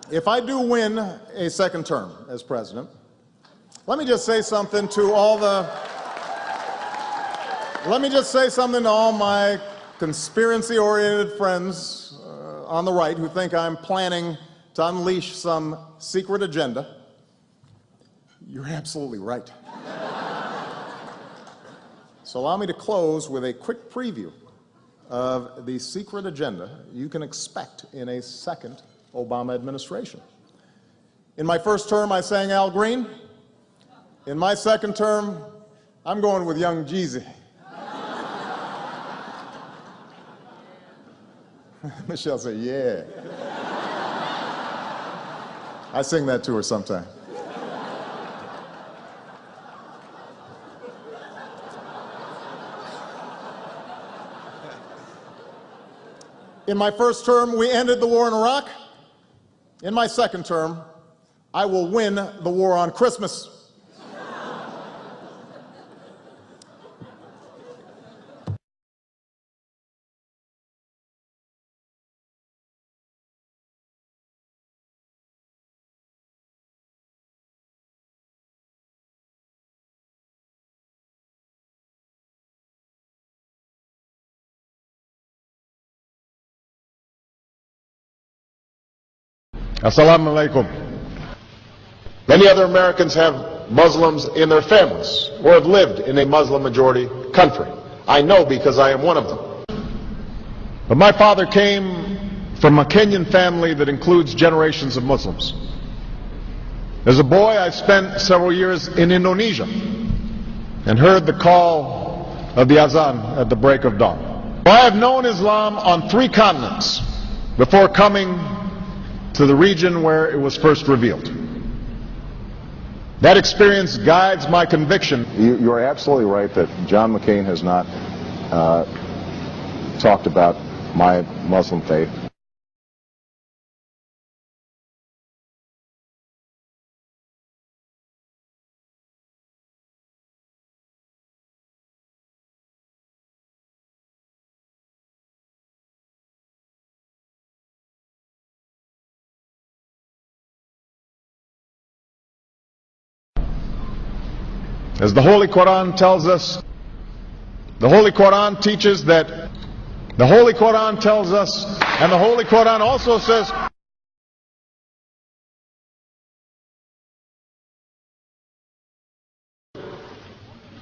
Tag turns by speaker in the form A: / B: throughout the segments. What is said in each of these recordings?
A: If I do win a second term as president, let me just say something to all my conspiracy-oriented friends on the right who think I'm planning to unleash some secret agenda. You're absolutely right. So allow me to close with a quick preview of the secret agenda you can expect in a second Obama administration. In my first term, I sang Al Green. In my second term, I'm going with Young Jeezy. Michelle said, yeah. I sing that to her sometime. In my first term, we ended the war in Iraq. In my second term, I will win the war on Christmas.
B: Assalamu alaikum. Many other Americans have Muslims in their families or have lived in a Muslim-majority country. I know because I am one of them. But my father came from a Kenyan family that includes generations of Muslims. As a boy, I spent several years in Indonesia and heard the call of the azan at the break of dawn. I have known Islam on 3 continents before coming to the region where it was first revealed. That experience guides my conviction.
C: You're absolutely right that John McCain has not talked about my Muslim faith.
B: As the Holy Quran tells us, the Holy Quran teaches that, the Holy Quran tells us, and the Holy Quran also says,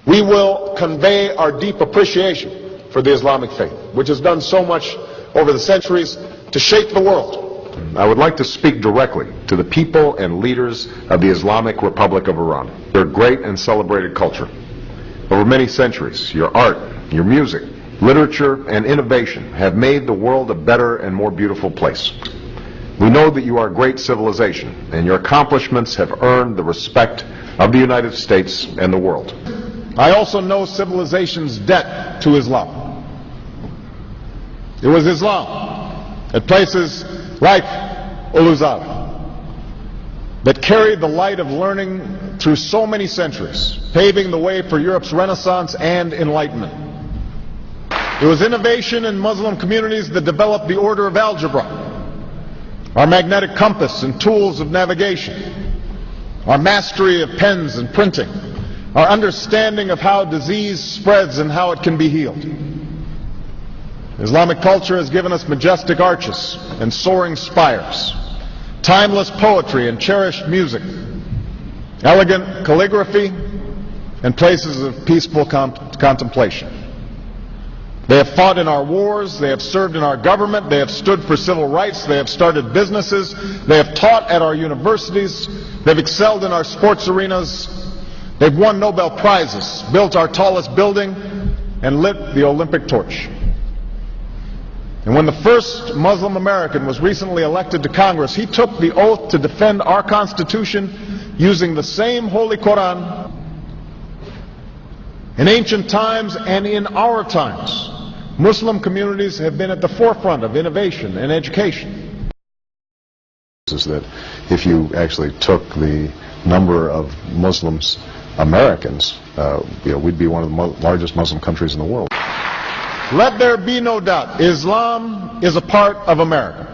B: we will convey our deep appreciation for the Islamic faith, which has done so much over the centuries to shape the world.
D: I would like to speak directly to the people and leaders of the Islamic Republic of Iran. Their great and celebrated culture. Over many centuries, your art, your music, literature, and innovation have made the world a better and more beautiful place. We know that you are a great civilization, and your accomplishments have earned the respect of the United States and the world.
B: I also know civilization's debt to Islam. It was Islam at places like Uluzar that carried the light of learning through so many centuries, paving the way for Europe's Renaissance and Enlightenment. It was innovation in Muslim communities that developed the order of algebra, our magnetic compass and tools of navigation, our mastery of pens and printing, our understanding of how disease spreads and how it can be healed. Islamic culture has given us majestic arches and soaring spires, timeless poetry and cherished music, elegant calligraphy, and places of peaceful contemplation. They have fought in our wars, they have served in our government, they have stood for civil rights, they have started businesses, they have taught at our universities, they've excelled in our sports arenas, they've won Nobel Prizes, built our tallest building, and lit the Olympic torch. And when the first Muslim American was recently elected to Congress, he took the oath to defend our Constitution using the same Holy Quran. In ancient times and in our times, Muslim communities have been at the forefront of innovation and education.
C: Is that if you actually took the number of Muslims Americans, we'd be one of the largest Muslim countries in the world.
B: Let there be no doubt, Islam is a part of America.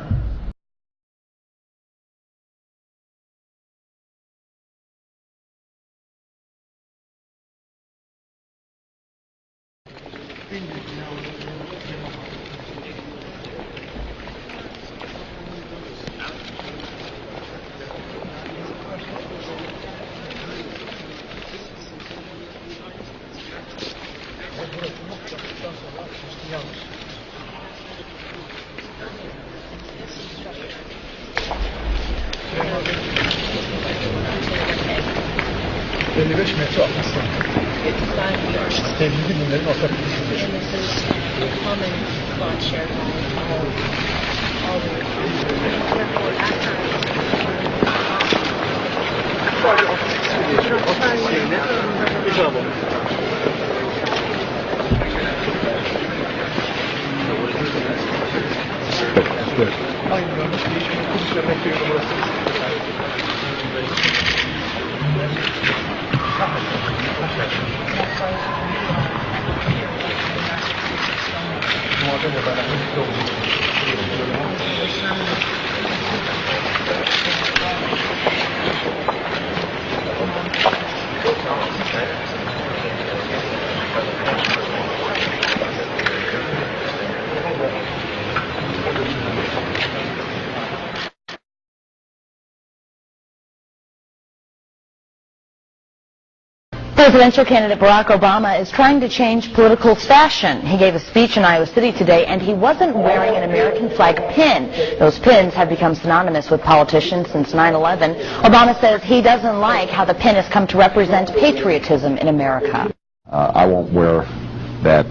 E: Presidential candidate Barack Obama is trying to change political fashion. He gave a speech in Iowa City today, and he wasn't wearing an American flag pin. Those pins have become synonymous with politicians since 9/11. Obama says he doesn't like how the pin has come to represent patriotism in America.
C: I won't wear that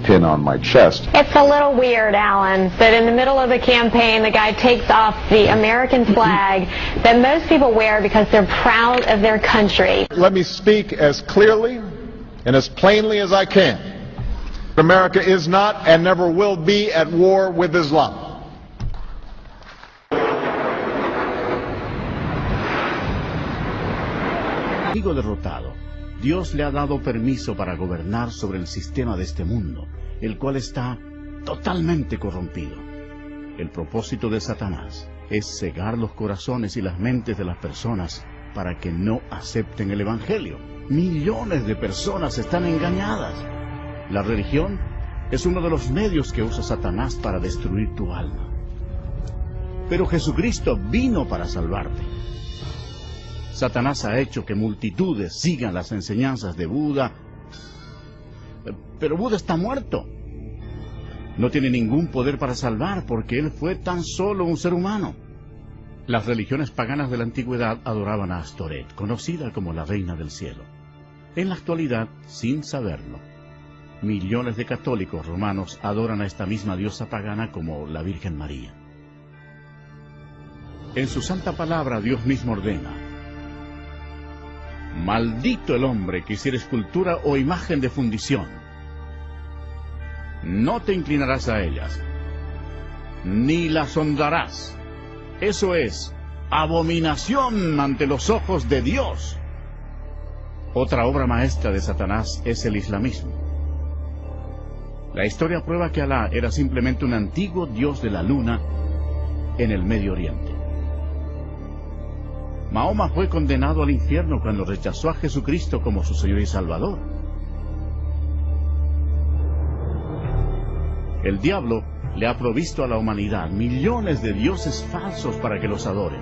C: pin on my chest.
F: It's a little weird, Alan, that in the middle of the campaign the guy takes off the American flag that most people wear because they're proud of their country.
B: Let me speak as clearly and as plainly as I can. America is not and never will be at war with Islam.
G: Digo derrotado. Dios le ha dado permiso para gobernar sobre el sistema de este mundo, el cual está totalmente corrompido. El propósito de Satanás es cegar los corazones y las mentes de las personas para que no acepten el Evangelio. Millones de personas están engañadas. La religión es uno de los medios que usa Satanás para destruir tu alma. Pero Jesucristo vino para salvarte. Satanás ha hecho que multitudes sigan las enseñanzas de Buda, pero Buda está muerto. No tiene ningún poder para salvar porque él fue tan solo un ser humano. Las religiones paganas de la antigüedad adoraban a Astoret, conocida como la reina del cielo. En la actualidad, sin saberlo, millones de católicos romanos adoran a esta misma diosa pagana como la Virgen María. En su santa palabra Dios mismo ordena: maldito el hombre que hiciera escultura o imagen de fundición. No te inclinarás a ellas, ni las honrarás. Eso es abominación ante los ojos de Dios. Otra obra maestra de Satanás es el islamismo. La historia prueba que Alá era simplemente un antiguo dios de la luna en el Medio Oriente. Mahoma fue condenado al infierno cuando rechazó a Jesucristo como su Señor y Salvador. El diablo le ha provisto a la humanidad millones de dioses falsos para que los adoren.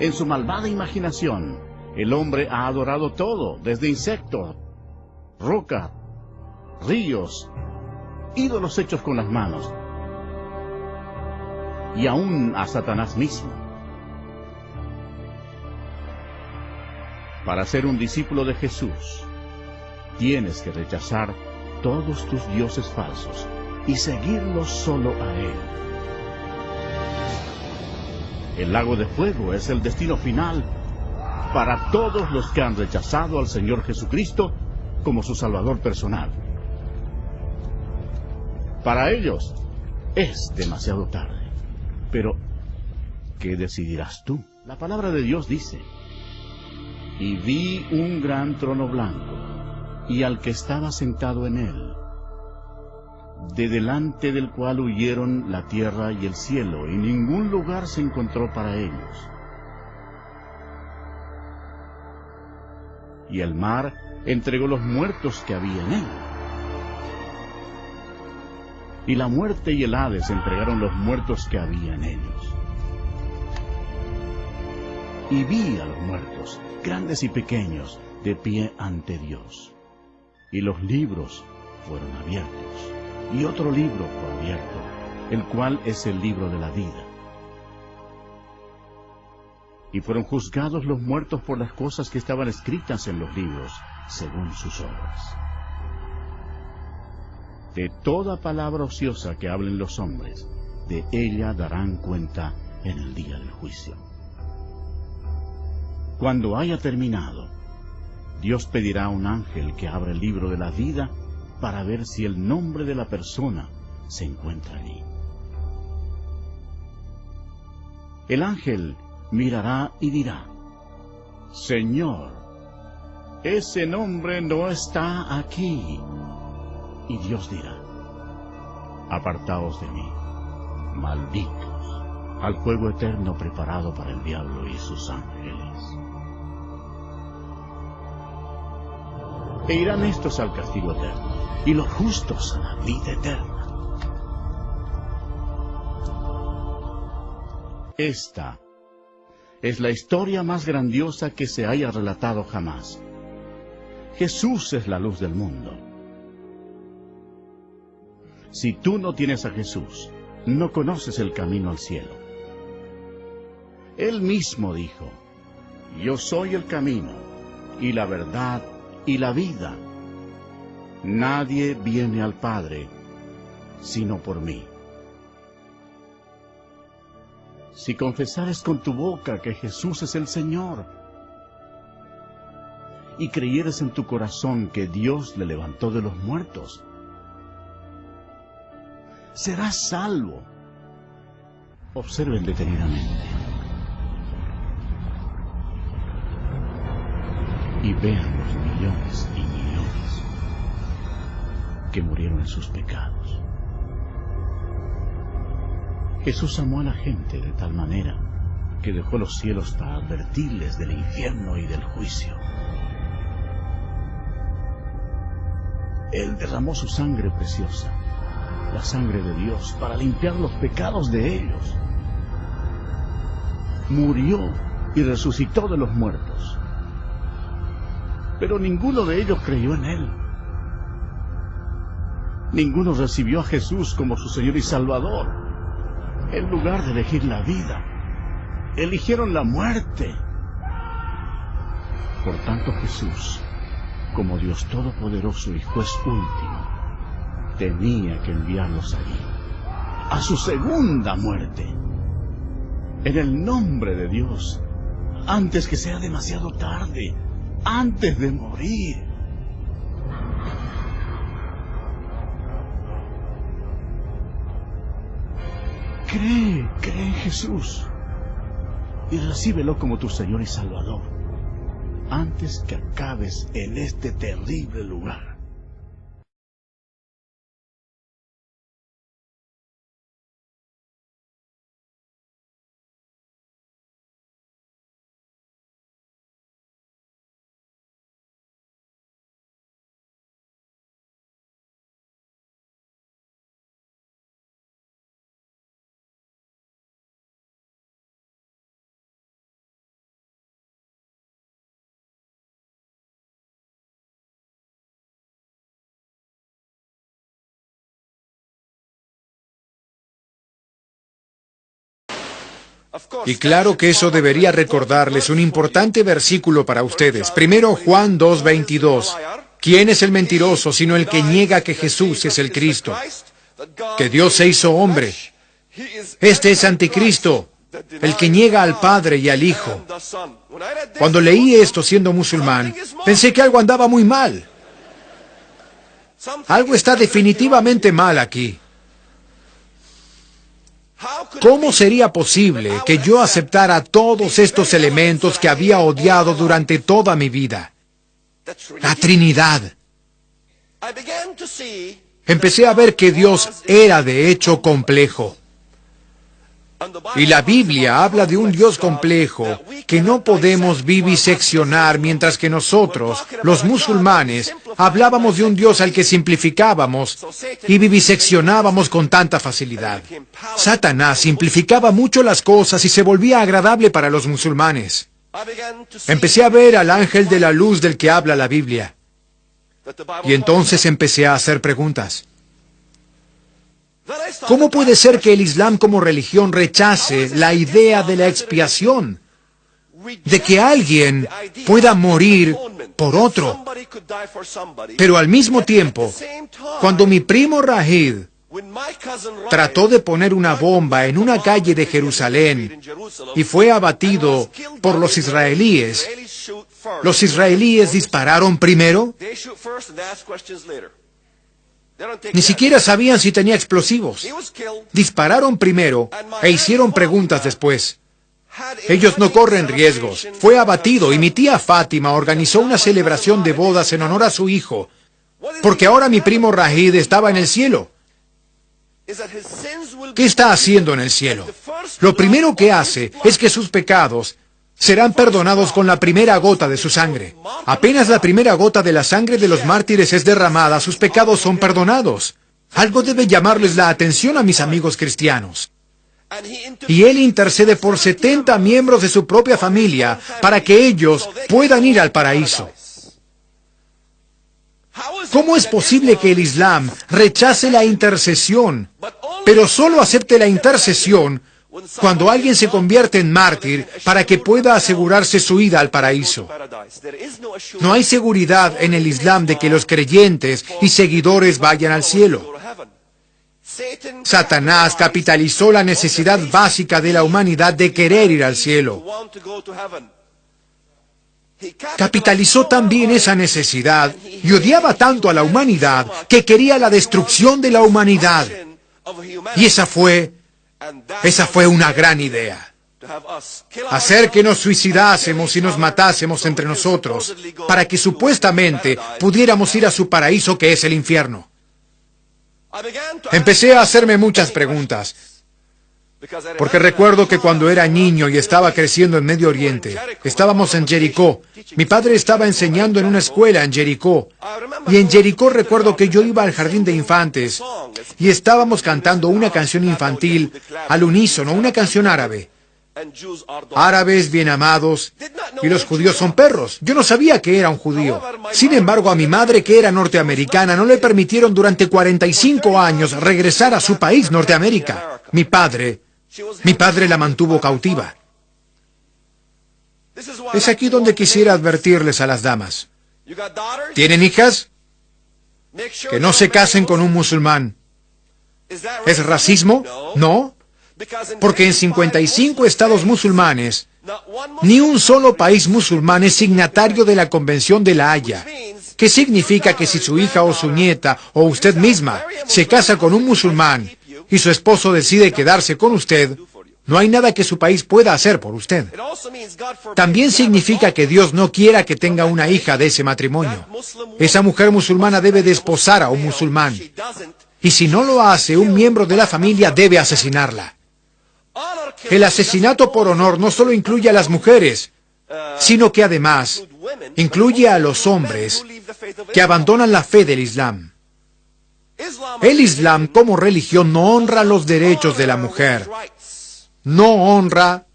G: En su malvada imaginación, el hombre ha adorado todo, desde insectos, roca, ríos, ídolos hechos con las manos, y aún a Satanás mismo. Para ser un discípulo de Jesús, tienes que rechazar todos tus dioses falsos y seguirlos solo a Él. El lago de fuego es el destino final para todos los que han rechazado al Señor Jesucristo como su Salvador personal. Para ellos es demasiado tarde. Pero, ¿qué decidirás tú? La palabra de Dios dice: y vi un gran trono blanco, y al que estaba sentado en él, de delante del cual huyeron la tierra y el cielo, y ningún lugar se encontró para ellos. Y el mar entregó los muertos que había en él. y la muerte y el Hades entregaron los muertos que había en ellos. Y vi a los muertos, grandes y pequeños, de pie ante Dios. Y los libros fueron abiertos, y otro libro fue abierto, el cual es el libro de la vida. Y fueron juzgados los muertos por las cosas que estaban escritas en los libros, según sus obras. De toda palabra ociosa que hablen los hombres, de ella darán cuenta en el día del juicio. Cuando haya terminado, Dios pedirá a un ángel que abra el libro de la vida para ver si el nombre de la persona se encuentra allí. El ángel mirará y dirá: Señor, ese nombre no está aquí. Y Dios dirá: Apartaos de mí, malditos, al fuego eterno preparado para el diablo y sus ángeles. E irán estos al castigo eterno, y los justos a la vida eterna. Esta es la historia más grandiosa que se haya relatado jamás. Jesús es la luz del mundo. Si tú no tienes a Jesús, no conoces el camino al cielo. Él mismo dijo: Yo soy el camino, y la verdad, y la vida. Nadie viene al Padre, sino por mí. Si confesares con tu boca que Jesús es el Señor, y creyeres en tu corazón que Dios le levantó de los muertos, serás salvo. Observen detenidamente y vean los millones y millones que murieron en sus pecados. Jesús amó a la gente de tal manera que dejó los cielos para advertirles del infierno y del juicio. Él derramó su sangre preciosa, la sangre de Dios, para limpiar los pecados de ellos. Murió y resucitó de los muertos. Pero ninguno de ellos creyó en Él. Ninguno recibió a Jesús como su Señor y Salvador. En lugar de elegir la vida, eligieron la muerte. Por tanto, Jesús, como Dios Todopoderoso y Juez último, tenía que enviarlos allí, a su segunda muerte, en el nombre de Dios, antes que sea demasiado tarde, antes de morir. Cree en Jesús y recíbelo como tu Señor y Salvador, antes que acabes en este terrible lugar.
H: Y claro que eso debería recordarles un importante versículo para ustedes. Primero, Juan 2:22. ¿Quién es el mentiroso sino el que niega que Jesús es el Cristo? Que Dios se hizo hombre. Este es anticristo, el que niega al Padre y al Hijo. Cuando leí esto siendo musulmán, pensé que algo andaba muy mal. Algo está definitivamente mal aquí. ¿Cómo sería posible que yo aceptara todos estos elementos que había odiado durante toda mi vida? La Trinidad. Empecé a ver que Dios era de hecho complejo. Y la Biblia habla de un Dios complejo que no podemos viviseccionar, mientras que nosotros, los musulmanes, hablábamos de un Dios al que simplificábamos y viviseccionábamos con tanta facilidad. Satanás simplificaba mucho las cosas y se volvía agradable para los musulmanes. Empecé a ver al ángel de la luz del que habla la Biblia. Y entonces empecé a hacer preguntas. ¿Cómo puede ser que el Islam como religión rechace la idea de la expiación? De que alguien pueda morir por otro. Pero al mismo tiempo, cuando mi primo Rahid trató de poner una bomba en una calle de Jerusalén y fue abatido por los israelíes dispararon primero. Ni siquiera sabían si tenía explosivos. Dispararon primero e hicieron preguntas después. Ellos no corren riesgos. Fue abatido y mi tía Fátima organizó una celebración de bodas en honor a su hijo, porque ahora mi primo Rahid estaba en el cielo. ¿Qué está haciendo en el cielo? Lo primero que hace es que sus pecados serán perdonados con la primera gota de su sangre. Apenas la primera gota de la sangre de los mártires es derramada, sus pecados son perdonados. Algo debe llamarles la atención a mis amigos cristianos. Y él intercede por 70 miembros de su propia familia para que ellos puedan ir al paraíso. ¿Cómo es posible que el Islam rechace la intercesión, pero solo acepte la intercesión cuando alguien se convierte en mártir para que pueda asegurarse su ida al paraíso? No hay seguridad en el Islam de que los creyentes y seguidores vayan al cielo. Satanás capitalizó la necesidad básica de la humanidad de querer ir al cielo. Capitalizó también esa necesidad y odiaba tanto a la humanidad que quería la destrucción de la humanidad. Y esa fue una gran idea. Hacer que nos suicidásemos y nos matásemos entre nosotros para que supuestamente pudiéramos ir a su paraíso, que es el infierno. Empecé a hacerme muchas preguntas, porque recuerdo que cuando era niño y estaba creciendo en Medio Oriente, estábamos en Jericó. Mi padre estaba enseñando en una escuela en Jericó. Y en Jericó recuerdo que yo iba al jardín de infantes y estábamos cantando una canción infantil al unísono, una canción árabe. Árabes bien amados, y los judíos son perros. Yo no sabía que era un judío. Sin embargo, a mi madre, que era norteamericana, no le permitieron durante 45 años regresar a su país, Norteamérica. Mi padre la mantuvo cautiva. Es aquí donde quisiera advertirles a las damas. ¿Tienen hijas? Que no se casen con un musulmán. ¿Es racismo? No. Porque en 55 estados musulmanes, ni un solo país musulmán es signatario de la Convención de La Haya. ¿Qué significa que si su hija o su nieta, o usted misma, se casa con un musulmán y su esposo decide quedarse con usted, no hay nada que su país pueda hacer por usted? También significa que Dios no quiera que tenga una hija de ese matrimonio. Esa mujer musulmana debe desposar a un musulmán. Y si no lo hace, un miembro de la familia debe asesinarla. El asesinato por honor no solo incluye a las mujeres, sino que además incluye a los hombres que abandonan la fe del Islam. El Islam como religión no honra los derechos de la mujer, no honra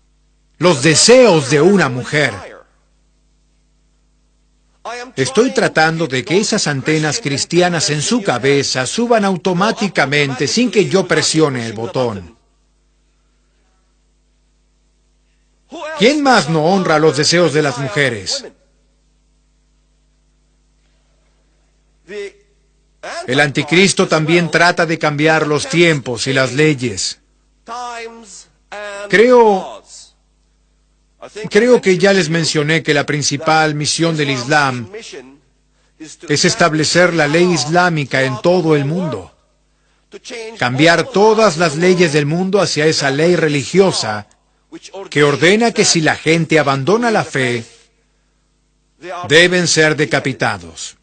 H: los deseos de una mujer. Estoy tratando de que esas antenas cristianas en su cabeza suban automáticamente sin que yo presione el botón. ¿Quién más no honra los deseos de las mujeres? El anticristo también trata de cambiar los tiempos y las leyes. Creo que ya les mencioné que la principal misión del Islam es establecer la ley islámica en todo el mundo. Cambiar todas las leyes del mundo hacia esa ley religiosa que ordena que si la gente abandona la fe, deben ser decapitados.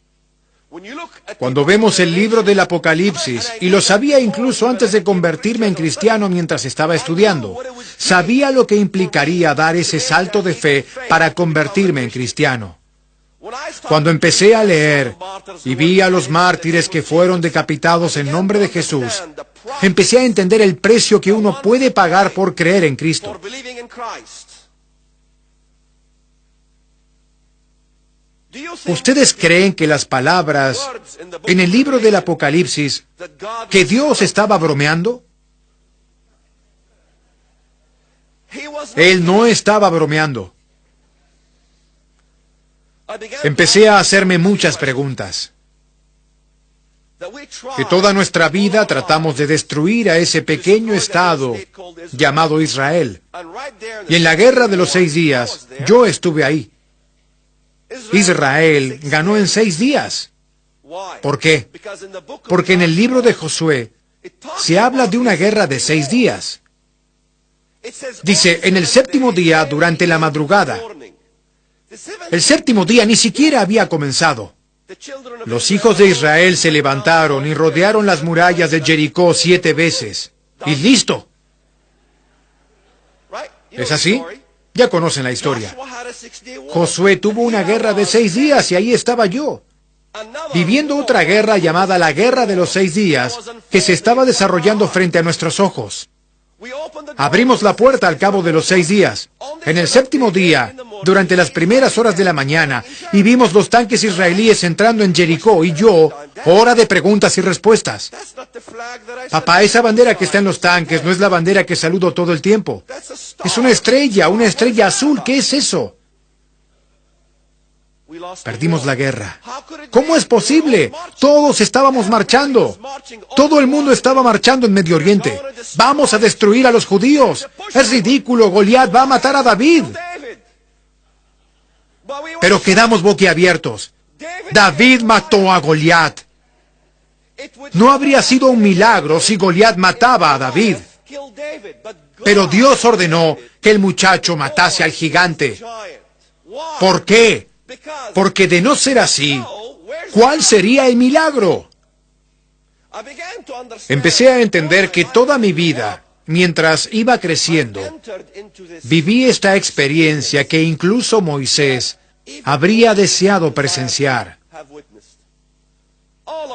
H: Cuando vemos el libro del Apocalipsis, y lo sabía incluso antes de convertirme en cristiano mientras estaba estudiando, sabía lo que implicaría dar ese salto de fe para convertirme en cristiano. Cuando empecé a leer y vi a los mártires que fueron decapitados en nombre de Jesús, empecé a entender el precio que uno puede pagar por creer en Cristo. ¿Ustedes creen que las palabras en el libro del Apocalipsis, que Dios estaba bromeando? Él no estaba bromeando. Empecé a hacerme muchas preguntas. Que toda nuestra vida tratamos de destruir a ese pequeño estado llamado Israel. Y en la guerra de los 6 días, yo estuve ahí. Israel ganó en 6 días. ¿Por qué? Porque en el libro de Josué se habla de una guerra de 6 días. Dice, en el 7º día, durante la madrugada. El 7º día ni siquiera había comenzado. Los hijos de Israel se levantaron y rodearon las murallas de Jericó 7 veces. Y listo. ¿Es así? Ya conocen la historia. Josué tuvo una guerra de 6 días y ahí estaba yo, viviendo otra guerra llamada la Guerra de los 6 días, que se estaba desarrollando frente a nuestros ojos. Abrimos la puerta al cabo de los 6 días, en el 7º día, durante las primeras horas de la mañana, y vimos los tanques israelíes entrando en Jericó, y yo, hora de preguntas y respuestas. Papá, esa bandera que está en los tanques no es la bandera que saludo todo el tiempo. Es una estrella azul. ¿Qué es eso? Perdimos la guerra. ¿Cómo es posible? Todos estábamos marchando. Todo el mundo estaba marchando en Medio Oriente. Vamos a destruir a los judíos. Es ridículo, Goliat va a matar a David. Pero quedamos boquiabiertos. David mató a Goliat. No habría sido un milagro si Goliat mataba a David. Pero Dios ordenó que el muchacho matase al gigante. ¿Por qué? Porque de no ser así, ¿cuál sería el milagro? Empecé a entender que toda mi vida, mientras iba creciendo, viví esta experiencia que incluso Moisés habría deseado presenciar.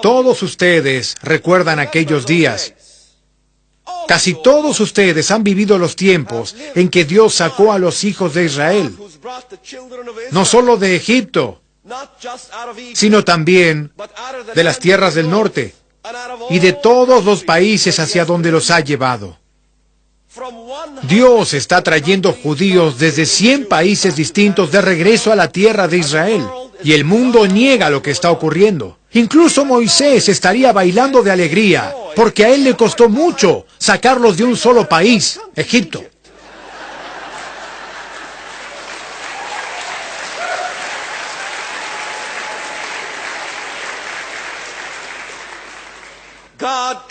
H: Todos ustedes recuerdan aquellos días. Casi todos ustedes han vivido los tiempos en que Dios sacó a los hijos de Israel, no solo de Egipto, sino también de las tierras del norte y de todos los países hacia donde los ha llevado. Dios está trayendo judíos desde 100 países distintos de regreso a la tierra de Israel, y el mundo niega lo que está ocurriendo. Incluso Moisés estaría bailando de alegría, porque a él le costó mucho sacarlos de un solo país, Egipto.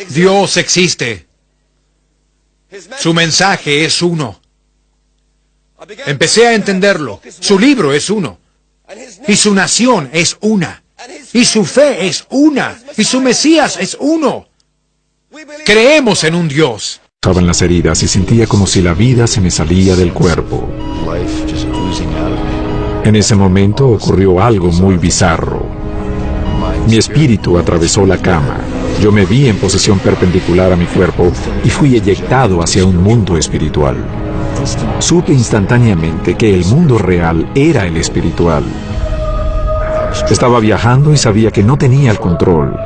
H: Dios existe. Su mensaje es uno. Empecé a entenderlo. Su libro es uno. Y su nación es una. Y su fe es una. Y su Mesías es uno. Creemos en un Dios.
I: Estaba en las heridas y sentía como si la vida se me salía del cuerpo. En ese momento ocurrió algo muy bizarro. Mi espíritu atravesó la cama. Yo me vi en posición perpendicular a mi cuerpo y fui eyectado hacia un mundo espiritual. Supe instantáneamente que el mundo real era el espiritual. Estaba viajando y sabía que no tenía el control.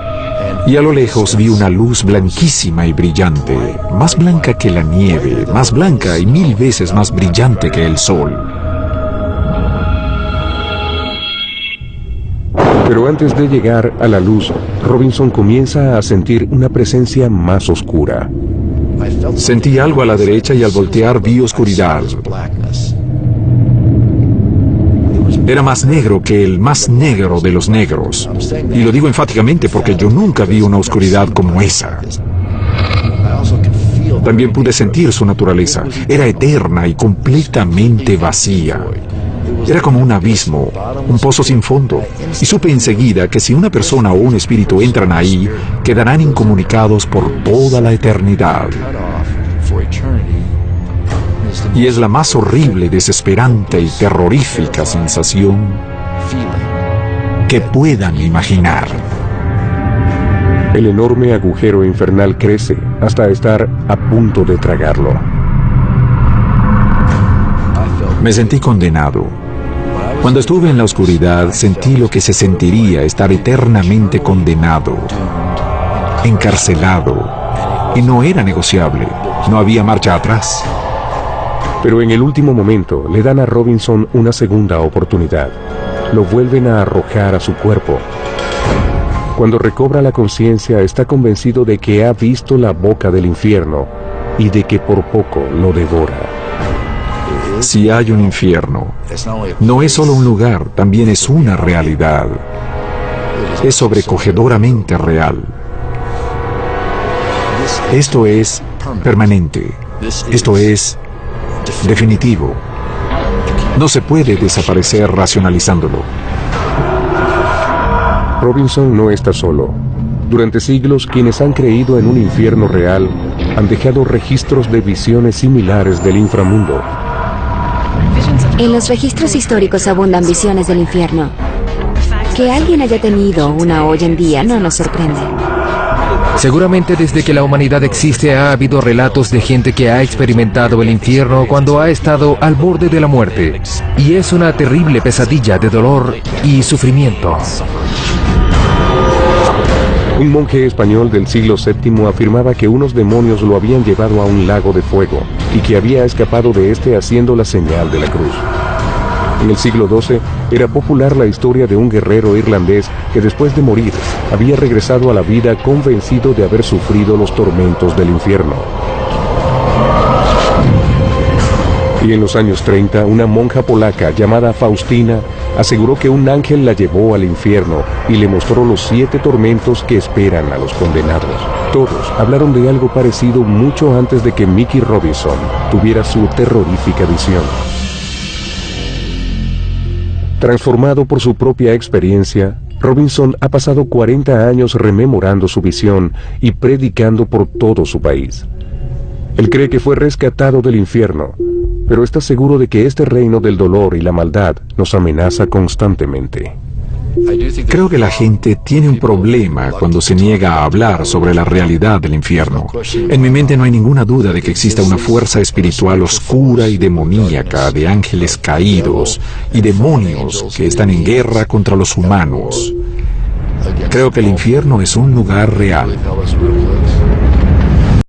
I: Y a lo lejos vi una luz blanquísima y brillante, más blanca que la nieve, más blanca y 1000 veces más brillante que el sol.
J: Pero antes de llegar a la luz, Robinson comienza a sentir una presencia más oscura.
I: Sentí algo a la derecha y al voltear vi oscuridad. Era más negro que el más negro de los negros. Y lo digo enfáticamente porque yo nunca vi una oscuridad como esa. También pude sentir su naturaleza. Era eterna y completamente vacía. Era como un abismo, un pozo sin fondo. Y supe enseguida que si una persona o un espíritu entran ahí, quedarán incomunicados por toda la eternidad. Y es la más horrible, desesperante y terrorífica sensación que puedan imaginar.
J: El enorme agujero infernal crece hasta estar a punto de tragarlo.
I: Me sentí condenado. Cuando estuve en la oscuridad, sentí lo que se sentiría estar eternamente condenado, encarcelado, y no era negociable, no había marcha atrás.
J: Pero en el último momento le dan a Robinson una segunda oportunidad. Lo vuelven a arrojar a su cuerpo. Cuando recobra la conciencia, está convencido de que ha visto la boca del infierno y de que por poco lo devora.
I: Si hay un infierno, no es solo un lugar, también es una realidad. Es sobrecogedoramente real. Esto es permanente. Esto es definitivo. No se puede desaparecer racionalizándolo.
J: Robinson no está solo. Durante siglos, quienes han creído en un infierno real han dejado registros de visiones similares del inframundo.
K: En los registros históricos abundan visiones del infierno. Que alguien haya tenido una hoy en día no nos sorprende.
L: Seguramente desde que la humanidad existe ha habido relatos de gente que ha experimentado el infierno cuando ha estado al borde de la muerte. Y es una terrible pesadilla de dolor y sufrimiento.
J: Un monje español del siglo VII afirmaba que unos demonios lo habían llevado a un lago de fuego y que había escapado de este haciendo la señal de la cruz. En el siglo XII era popular la historia de un guerrero irlandés que después de morir había regresado a la vida convencido de haber sufrido los tormentos del infierno. Y en los años 30, una monja polaca llamada Faustina aseguró que un ángel la llevó al infierno y le mostró los 7 tormentos que esperan a los condenados. Todos hablaron de algo parecido mucho antes de que Mickey Robinson tuviera su terrorífica visión. Transformado por su propia experiencia, Robinson ha pasado 40 años rememorando su visión y predicando por todo su país. Él cree que fue rescatado del infierno, pero está seguro de que este reino del dolor y la maldad nos amenaza constantemente.
I: Creo que la gente tiene un problema cuando se niega a hablar sobre la realidad del infierno. En mi mente no hay ninguna duda de que exista una fuerza espiritual oscura y demoníaca de ángeles caídos y demonios que están en guerra contra los humanos. Creo que el infierno es un lugar real.